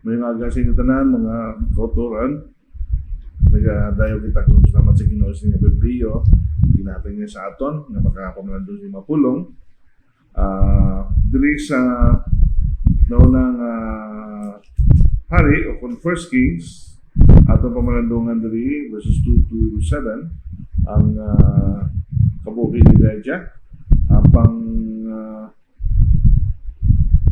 May nga gasing tanan mga kauturan. Nagadayo kita kung salamat sa Ginoo sa inyong Bibliyo. Ginatang niya sa aton na makakapamanandun sa mapulong. Dili sa naunang hari o kung First Kings, aton pamanandungan diri verses 2 to 7 ang kabuhi ni Elijah. Pang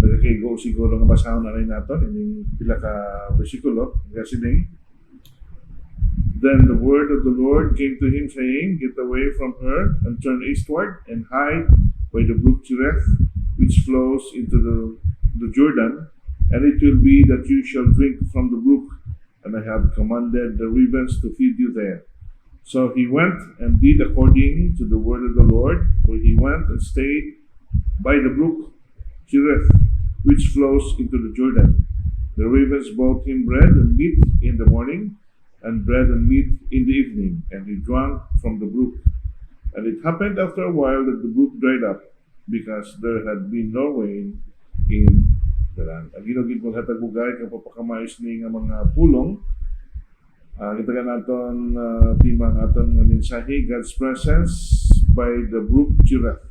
nagkakigo siguro nga basahon na rin natin ining pila ka bersikulo kasi din. Then the word of the Lord came to him saying, "Get away from her and turn eastward and hide by the brook Cherith, which flows into the Jordan, and it will be that you shall drink from the brook, and I have commanded the ravens to feed you there." So he went and did according to the word of the Lord, for he went and stayed by the brook Cherith, which flows into the Jordan. The ravens brought him bread and meat in the morning, and bread and meat in the evening, and he drank from the brook. And it happened after a while that the brook dried up, because there had been no rain in the land. Ang ginugid mo hatag bugay kung papakamais ni nga mga pulong, kita ka naton timang aton nga mensahe, God's presence by the brook Cherith.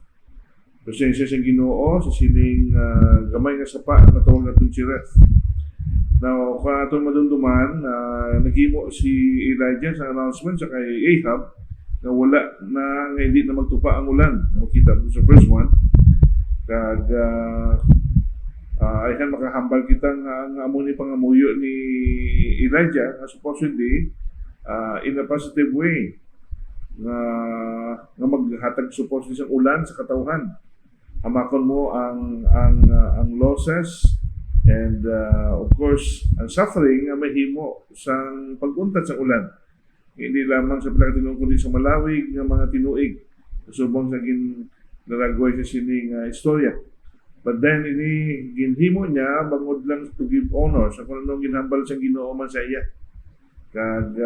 Presensya sa Ginoo sa sining gamay nga sapa na tawag natin Cherith. Now, kung atong madumduman, naghimo si Elijah sa announcement sa kay Ahab na wala na, nga hindi na magtupa ang ulan. Makita mo sa verse 1. Kag, ayhan makahambal kita nga amo ni pangamuyo ni Elijah na supposedly in a positive way nga maghatag supposedly sa ulan sa katawhan. Hamakon mo ang losses and of course ang suffering nga mahimo sa pag-untat sa ulan. Hindi lamang sa pinakatinong kundi sa malawig nga mga tinuig subong sa ginaragway sa sining istorya. But then ini ginhimo niya bangod lang to give honor sa kung anong ginhambal sa Ginoo man sa iya. Kag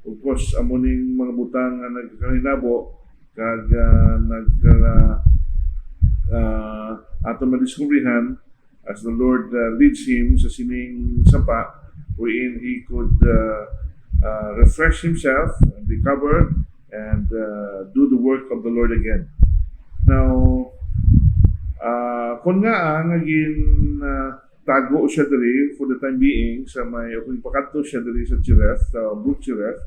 of course amuning mga butang nga nagkahinabo kag ato madiskubrihan as the Lord leads him sa sining sapa wherein he could refresh himself, recover, and do the work of the Lord again. Now, kung nga tago siya diri for the time being sa may kung pakato siya diri sa Cherith, sa brook Cherith,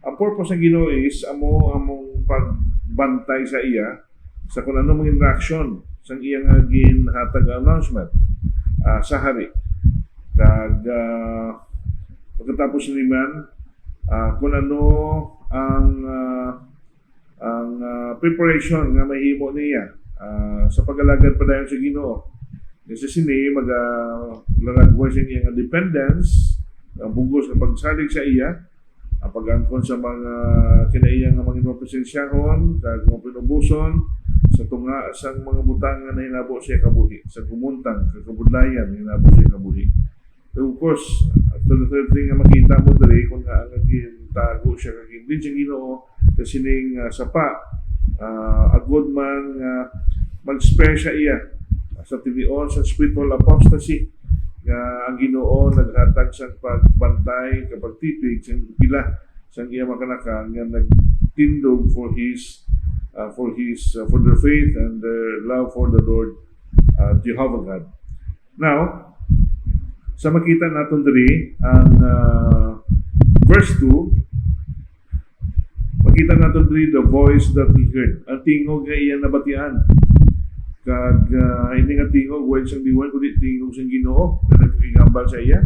ang purpose ng Ginoo is among pagbantay sa iya sa kung ano mga interaction sa iyang ginhatag announcement sa hari. Kag pagkatapos naman kung ano ang preparation nga mahimo niya sa pag-alagad pa dayon sa Ginoo. Kasi sini maglaragway sa iyang dependence, ang bugos ng pagsalig sa iya, ang pag-angkon sa mga kinaiyang mga presensiyahon, kag mga pinubuson, sa tunga sang mga butang na hinabo siya kabuhi, sa gumuntang, kakabudlayan na hinabo siya kabuhi. So of course, after the third thing nga makita mo dali, kung nga ang tago siya kagindi siya Ginoo, kasi ning sapa, a good man, mag-spare siya iya, sa tilion, sa spiritual apostasy, nga ang Ginoo naghatag sa pagbantay, kapag tipig, sa pila, sa iya makanaka, nga nagtindog for their faith and their love for the Lord Jehovah God. Now, sa makita natin diri ang verse 2, makita natin diri the voice that he heard. Ang tingog nga iya nabatian. Kag hindi nga tingog when siyang diwan kundi tingog siyang Ginoo na nagpakigambal sa iya.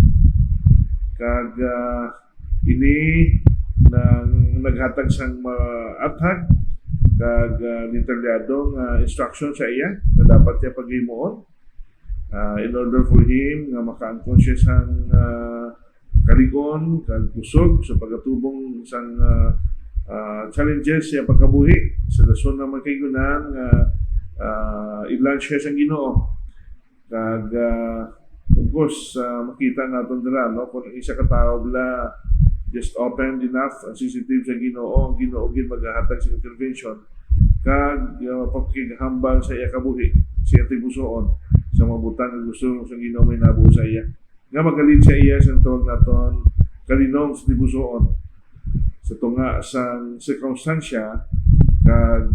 Kag ini nang naghatag sang athag kag detalyadong instruction sa iya na dapat niya paghimuon in order for him nga maka-angkon siya sang kaligon kag kusog sa pagkatubong sang challenges siya pagkabuhi sa dason na magkaygunan nga i-launch siya sang Ginoo. Kag of course makita naton dira no kung isa ka tawo bla just opened enough and sensitive sa Ginoo, ang Ginoo gid maghahatag sa intervention kag pagkigahambal sa iya kabuhi, sa iya tibusoon sa mga butang nga gusto sa Ginoo may nabuo sa iya. nga magalit siya iya sa tawag naton kalinong sa dibusoon sa tunga sa circumstansya kag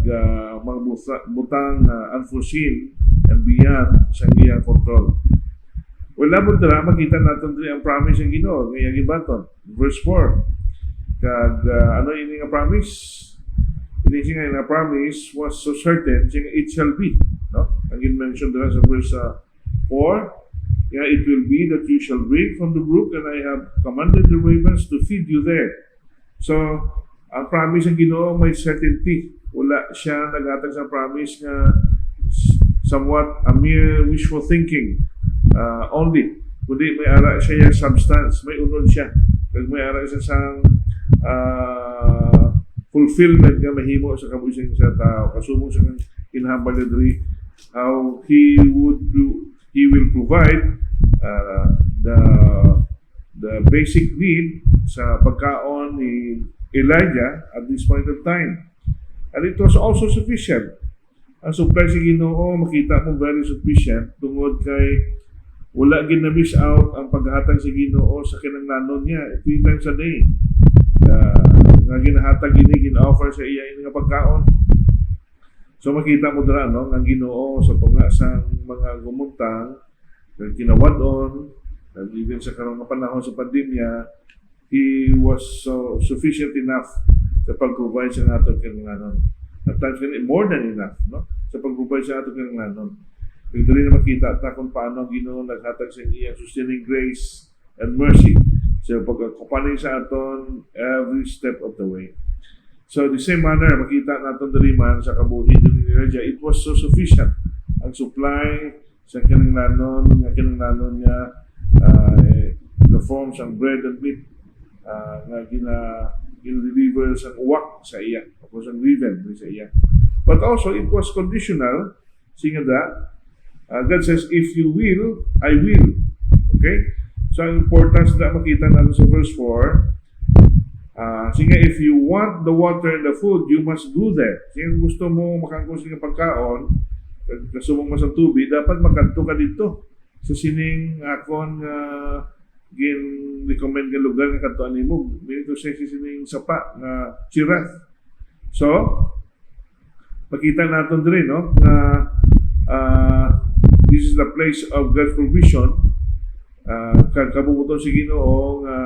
mga butang unforeseen and beyond sa iyang control. Wala mo dira makita natin diri ang promise ng Ginoo nga iyang gibaton. Verse 4. Kag ano ini nga promise? Ini siya nga promise was so certain siya it shall be, no? Ang mentioned dira sa verse 4. Yeah, it will be that you shall drink from the brook, and I have commanded the ravens to feed you there. So, ang promise ng Ginoo may certainty. Wala siya naghatag sa promise nga somewhat a mere wishful thinking only. Kundi may ara siya yung substance, may unod siya. Kag may ara siya sang fulfillment nga mahimo sa kabuhian sa tao. Kasumong sa kinahambal diri how he will provide the basic need sa pagkaon ni Elijah at this point of time. And it was also sufficient. Ang supply sa Ginoo, makita mo very sufficient tungod kay wala gin-miss out ang paghatag sa Ginoo sa kinahanglanon niya 3 times a day. Nga ginahatag ini, gina-offer sa iya ini nga pagkaon. So makita mo dira no, ang Ginoo sa tunga sa mga gumuntang kinawad-on, and even sa karong panahon sa pandemya, He was so sufficient enough sa pag-provide sa atong kinahanglanon. At times more than enough, no? Sa pag-provide sa atong kinahanglanon. Kaya dali na makita ta kung paano ang Ginoo naghatag sa iyang sustaining grace and mercy sa pagkakupanin sa aton every step of the way. So the same manner, makita natin dali man sa kabuhi ni Elijah, it was so sufficient. Ang supply sa kinahanglanon niya the forms ng bread and meat nga gina-deliver sa uwak sa iya, o sa riven sa iya. But also, it was conditional, singa that God says, if you will, I will. Okay? So, ang importance na makita natin sa verse 4, singa, if you want the water and the food, you must go there. Singa, gusto mo makangkos ng pagkaon, kasumong mas ang tubig, dapat makanto ka dito sa sining akon gin-recommend nga lugar nga kantoan nimo. Minito sa sining sapa nga Chirath. So, makita natin diri no na this is the place of God's provision. Kag kabubuton si Ginoo nga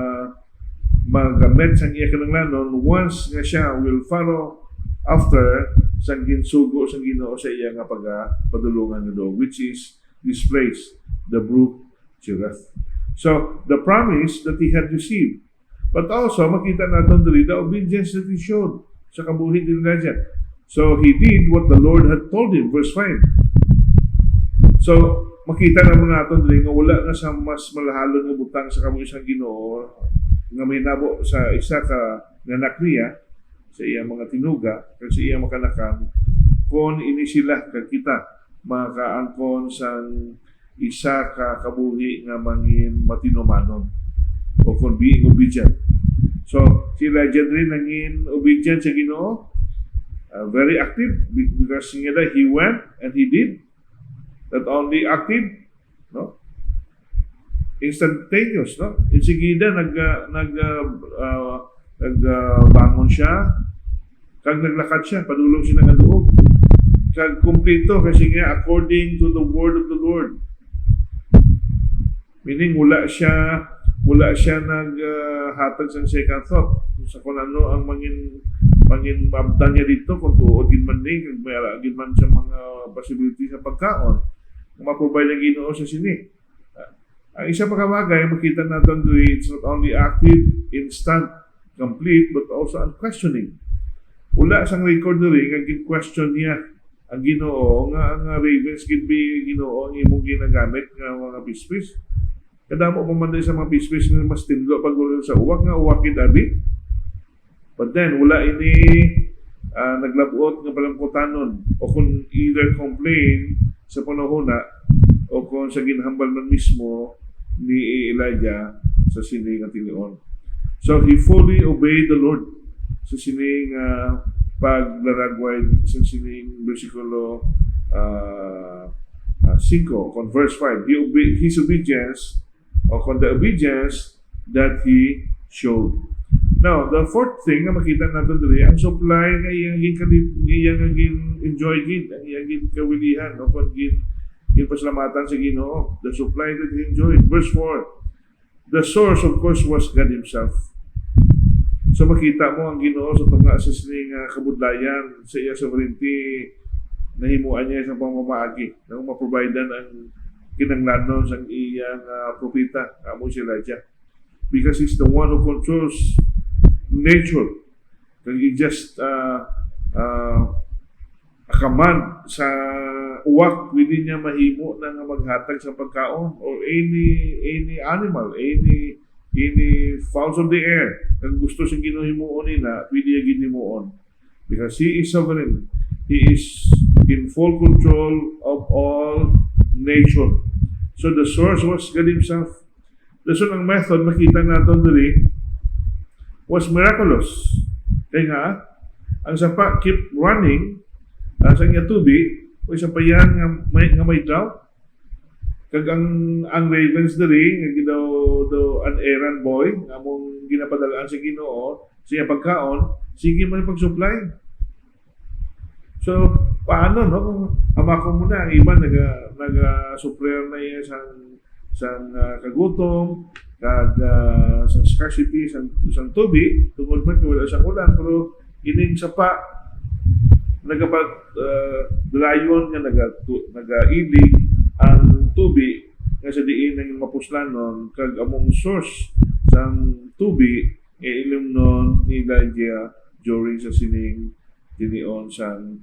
magamit sa iya kinahanglanon once nga siya will follow after sa ginsugo sa Ginoo sa iya nga pagpadulungan nga which is this place, the brook Chirath. So, the promise that he had received. But also, makita natin diri the obedience that he showed sa kabuhi ni Elijah. So, he did what the Lord had told him, verse 5. So, makita naman natin diri nga wala nga sa mas malahalon nga butang sa kabuhi sa Ginoo nga may nabo sa isa ka nanak niya sa iyang mga tinuga kag sa iyang makanakan kung ini sila kag kita makaangkon sa isa ka kabuhi nga mangin matinumanon o kung being obedient. So, si Elijah rin nangin obedient sa Ginoo, very active because he went and he did. Not only active, no? Instantaneous, no? Insigida bangon siya, kag naglakad siya, padulong siya ng aduog. Kag kumplito kasi nga according to the word of the Lord. Meaning wala siya naghatag sa second thought sa kung ano ang mangin mabdan niya dito kung tuod gin man ni kag may gin man sa mga possibility sa pagkaon kung ma-provide ng Ginoo sa sini. Ang isa pa kabagay makita natin do it's not only active, instant, complete, but also unquestioning. Wala sang record diri nga gin-question niya ang Ginoo nga ang ravens gid be Ginoo ang imong ginagamit nga mga pispis. Kadamo pa man sa mga pispis nga mas tindlo pag sa uwak nga uwakid abi. But then wala ini naglabuot nga palangkutanon o kung either complain sa panahona o kung sa ginhambal man mismo ni Elijah sa sining nga tilion. So he fully obeyed the Lord sa sining paglaragway sa sining versikulo 5 on verse 5. His obedience o kung the obedience that He showed. Now, the fourth thing na makita natin diri, ang supply nga iyang enjoy gid, ang iyang kawilihan o kung pasalamatan sa Ginoo, the supply that He enjoyed. Verse 4, the source of course was God Himself. So makita mo ang Ginoo sa tunga sa sining kabudlayan sa iya sovereignty, nahimuan niya sa pamamaagi na maprovidean ang kinanglanon sa iyang propeta, amo si Elijah. Because He's the one who controls nature. Kung just akaman sa uwak, pwede niya mahimo na nga maghatag sa pagkaon or any animal, any fowls of the air. Kung gusto siyang ginuhimuon nila, pwede niya ginimuon. Because He is sovereign. He is in full control of all nature. So the source was God Himself. So ang method, makita natin diri, was miraculous. Kaya nga, ang sapa keep running sa inya tubig, o isa pa yan nga may daw. Kag ang ravens diri, nga daw an errand boy, among ginapadalaan sa Ginoo, siya pagkaon, sige man pag-supply. So, paano, no? Kung amako muna, ang iba naga-supplier na yan sa kagutom, sa scarcity, sa tubig, tungkol man wala sa ulan, pero ining sapa, dayon nga nagailig ang tubig nga sa diin ng mapuslanon kag among source sang tubig ilim non ni Elijah during sa sining tinion sang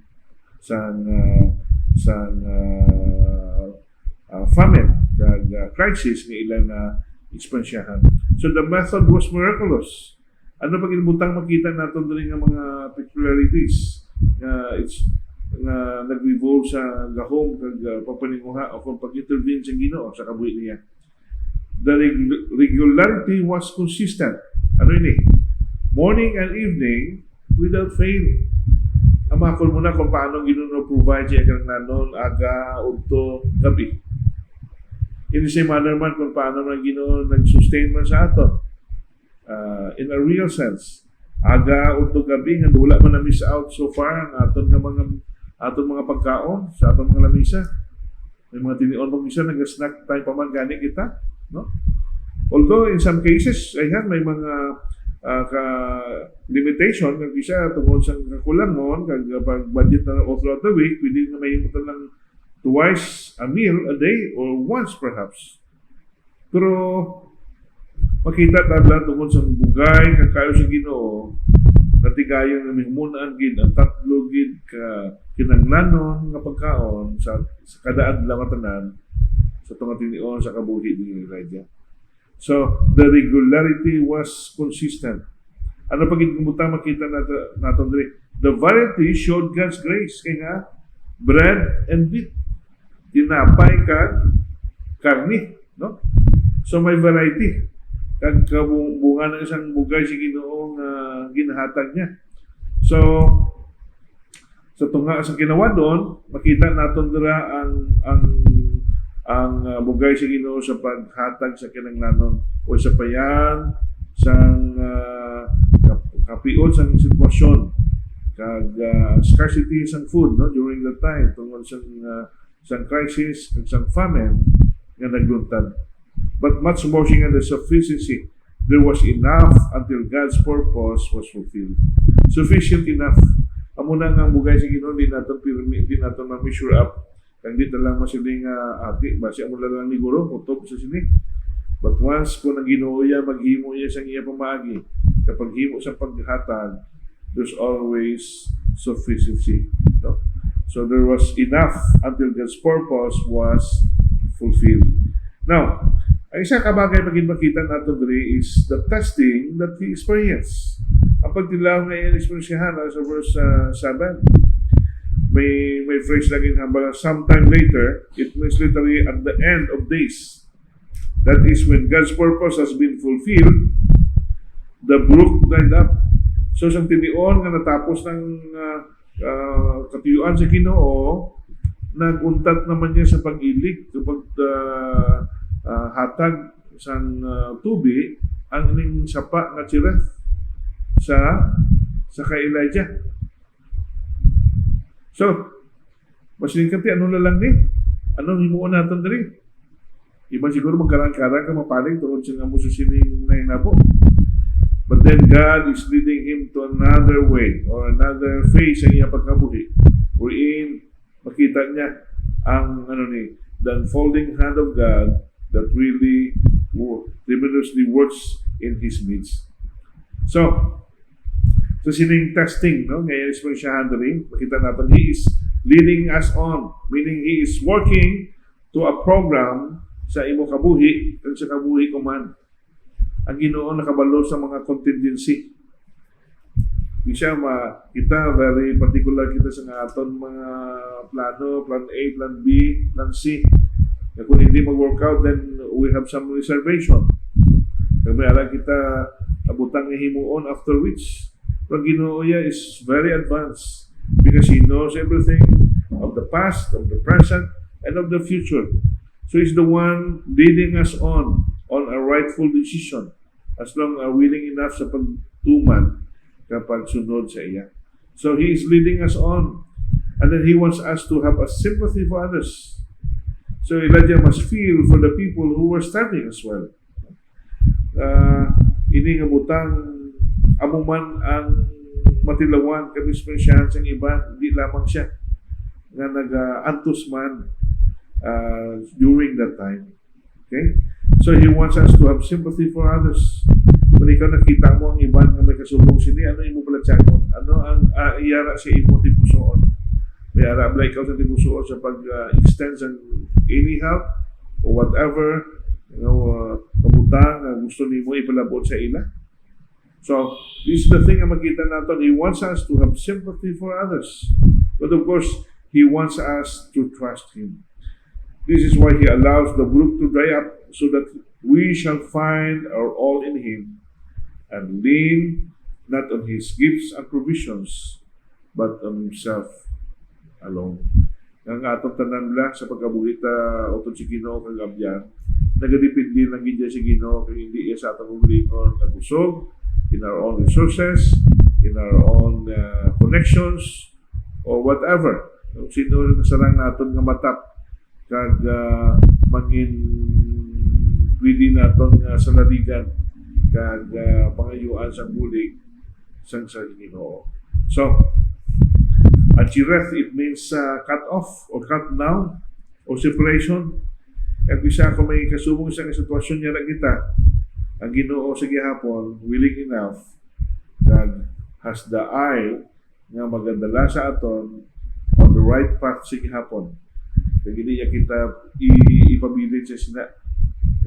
famine kag crisis nga ilang ekspansyahan. So the method was miraculous. Ano pag inbutang makita natin dali nga mga peculiarities it's nag-revolve sa gahom kag papaninguha o kung pag-intervene sa Ginoo sa kabuhi niya. The regularity was consistent. Ano ini? Morning and evening without fail. Amakol mo na kung paano Ginoo provide siya kang nanon aga udto gabi. In the same manner man kung paano man Ginoo nag-sustain man sa ato. In a real sense, aga udto gabi nga wala man na miss out so far ang aton mga pagkaon sa aton mga lamisa. May mga tinion pag isa nag-snack tayo pa man gani kita, no? Although in some cases may mga limitation kag isa tungod sa kakulangon kag pag budget na all throughout the week, pwede nga mahimutan lang twice a meal a day or once perhaps. Pero makita tabla tungod sa bugay kakayo sa Ginoo, natigayon nga mihmunaan gid ang tatlo gid ka kinanglanon nga pagkaon sa kada adlaw tanan sa tungod tinion sa kabuhi ni Elijah. So the regularity was consistent. Ano pag itong makita natin diri? The variety showed God's grace. Kaya nga, bread and meat. Tinapay kag karni. No? So may variety. Kag kabunga ng isang bugay si Ginoong ginahatag niya. So, sa tunga sa ginawa doon, makita natin dira ang bugay sa Ginoo sa paghatag sa kinanglanon o sa payan sang kapiot sang sitwasyon kag scarcity sang food no during that time tungod sang crisis kag sang famine nga nagluntad. But much more nga the sufficiency, there was enough until God's purpose was fulfilled. Sufficient enough. Amo na nga bugay sa Ginoo, di natin ma-measure up. Kung di talang masiling ati, basi amo lang ni Guro, kutob sa sini. But once kung ang Ginoo ya, maghimo iya sa iya pamaagi, kapag himo sa paghatag, there's always sufficiency. No? So there was enough until God's purpose was fulfilled. Now, ang isang kabagay makita natin diri is the testing that he experienced. Ang pagtilaw na in-experiensyahan sa verse 7, may phrase lagi hambala, sometime later, it means literally at the end of days. That is when God's purpose has been fulfilled, the brook dried up. So, sa tinion nga natapos ng katuyuan sa Ginoo, naguntat naman niya sa pag-ilig, sa paghatag sang tubi ang ining sapa nga chiref sa kay Elijah. So, masin kanti ano na lang ni? Ano himuon naton diri? Iba siguro magkarang-karang ka mapaling tungod sa nga muso sining nainabo. But then God is leading him to another way or another phase sa iyang pagkabuhi. Wherein makita niya ang the unfolding hand of God that really tremendously works in his midst. So sining testing, no? Ngayon is siya handling. Makita natin, he is leading us on. Meaning, he is working to a program sa imo kabuhi at sa kabuhi ko man. Ang Ginoo nakabalo sa mga contingency. Di siya kita very particular kita sa nga aton mga plano, plan A, plan B, plan C. Na kung hindi mag-work out, then we have some reservation. Kaya ala kita abutang nga himuon after which ang Ginoo niya is very advanced because He knows everything of the past, of the present, and of the future. So He's the one leading us on a rightful decision as long as willing enough sa pagtuman kapag sunod sa iya. So He is leading us on, and then He wants us to have a sympathy for others. So Elijah must feel for the people who were standing as well. Ini nga butang amuman ang matilawan kadispensahan sa iba, hindi lamang siya nga nag-antos man during that time. Okay? So he wants us to have sympathy for others. Kung ikaw nakita mo ang iban na may kasubong sini, ano imo palatsakon? Ano ang iyara sa imo tipusoon? May arabla ikaw sa tipusoon sa pag-extend sa any help or whatever, kabutang gusto nimo ipalabot sa ila. So, this is the thing na makita natin. He wants us to have sympathy for others. But of course, He wants us to trust Him. This is why He allows the brook to dry up so that we shall find our all in Him and lean not on His gifts and provisions, but on Himself alone. Ang atong tanan lang sa pagkabuhita o sa Ginoo kag abyan, nagadepende lang gid sa Ginoo kay hindi sa atong lingon nga kusog in our own resources, in our own connections, or whatever. Kung sino na sarang natin nga matap, kag maging pwede natin nga salaligan, kag pangayuan sa bulig sang sa Ginoo. So, Achireth, it means cut off or cut down or separation. Kag isa ko may kasubong sa sitwasyon niya lang kita, ang Ginoo sa gihapon willing enough that has the eye nga magandala sa aton on the right path sa gihapon. Kaya hindi niya kita ipabilin sa sina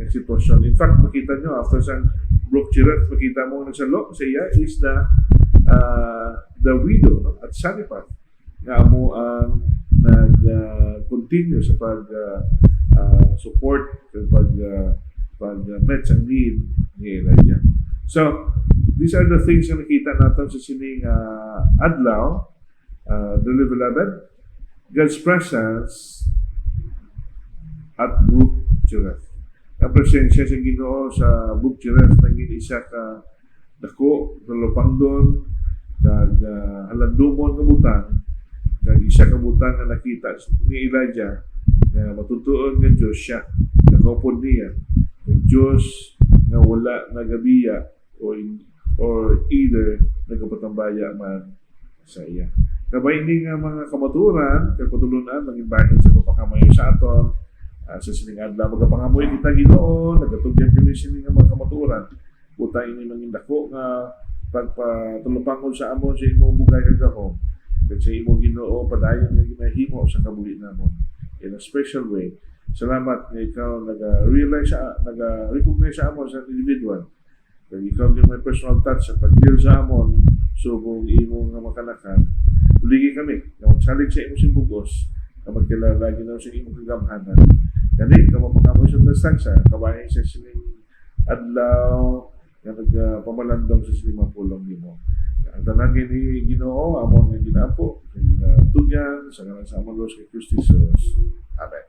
ng sitwasyon. In fact, makita nyo after sa Brook Cherith, makita mo nagsalo sa iya is the widow, no? At Sariphat nga mo ang nag-continue sa support pag-met sa need ni Elijah. So, these are the things na nakita natin sa sining adlaw, dearly beloved. God's presence at Brook Cherith. Ang presensya sa Ginoo sa Brook Cherith naging isa ka dako, talupang doon, kag halandumon nga butang, kag isa ka butang nga nakita ni Elijah na matutuon nga Diyos siya, nakaupod niya. Ang Diyos na wala nagabiya or either nagkapatambaya man sa iya. Kabay ini nga mga kamaturan, kagpatulunan, maging bahin sa kapakamayo sa aton, sa sining adlaw, magapangamoy kita Ginoo, nagatugyan kami sining nga mga kamaturan. Puta ini mangin dako nga pagpatulupangol sa amon sa imo bugay kag gahom. Kag sa imo Ginoo padayon nga ginahimo sa kabuhi namon in a special way. Salamat nga ikaw naga-realize naga-recognize sa amon sa individual. Kag ikaw yung may personal touch sa pag-deal sa amon subong imo nga makanakan. Uligi kami na magsalig sa imo simbugos na magkilala Ginoo sa imo kagamhanan. Kani ka mapakamoy sa tastansa kabahin sa sining adlaw nga nagpamalandong sa 50 nimo. Ang tanan ni Ginoo amon nga ginapo, nga tugyan sa ngalan sa amon Lord Kristo Jesus. Amen.